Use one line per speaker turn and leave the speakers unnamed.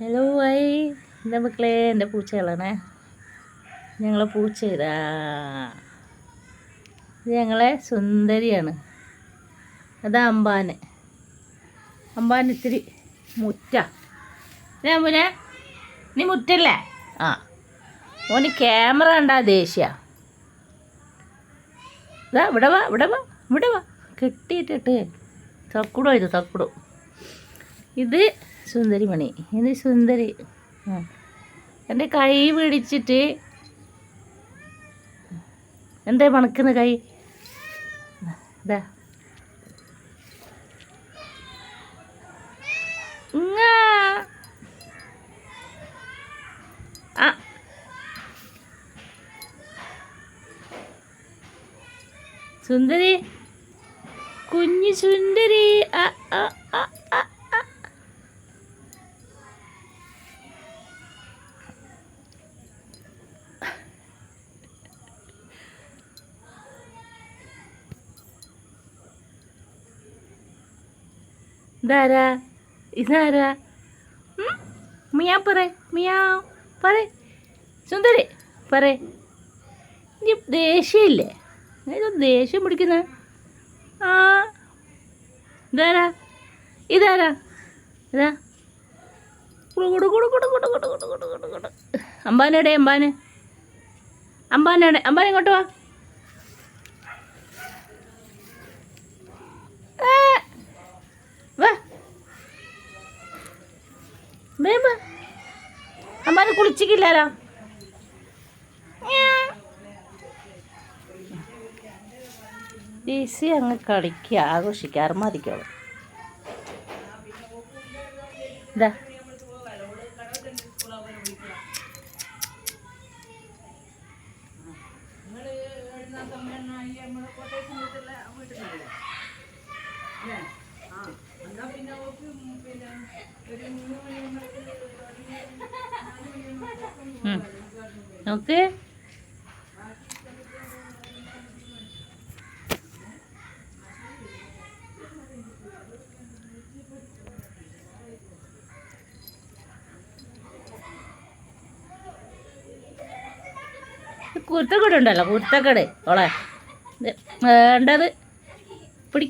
Hello എന്താ മക്കളെ, എൻ്റെ പൂച്ചകളാണേ. ഞങ്ങളെ പൂച്ച ഇതാ, ഇത് ഞങ്ങളെ സുന്ദരിയാണ്. അതാ അമ്പാന് ഇത്തിരി മുറ്റ. മുനെ നീ മുറ്റല്ലേ? ആ, ഓന് ക്യാമറ കണ്ടാ ദേഷ്യ. ഇതാ ഇവിടെ വാ കെട്ടിയിട്ടിട്ട് തക്കുടോ. ഇത് സുന്ദരിമണി, ഇത് സുന്ദരി. എൻ്റെ കൈ പിടിച്ചിട്ട് എന്താ മണക്കുന്ന കൈ? ഇതാ ആ സുന്ദരി, കുഞ്ഞു സുന്ദരി. ആ ആ ആ ആ ഇതാരാ? മിയാ പറ സുന്ദരി പറ. ഇനി ദേഷ്യമില്ലേ? ദേഷ്യം പിടിക്കുന്ന ആ ഇതാരാ? ഇതാ അമ്പാനോടെ അമ്പാൻ ഇങ്ങോട്ട് വാ. അമ്പാന് കുളിച്ചിട്ടില്ലല്ലോ. ഈസി അങ്ങ് കളിക്കുക, ആഘോഷിക്കാറ് മതിക്കോളും. ഇതാ നോക്ക്, കുരുത്തക്കട ഉണ്ടല്ലോ, കുരുത്തക്കട ഓളെ വേണ്ടത്. പിടി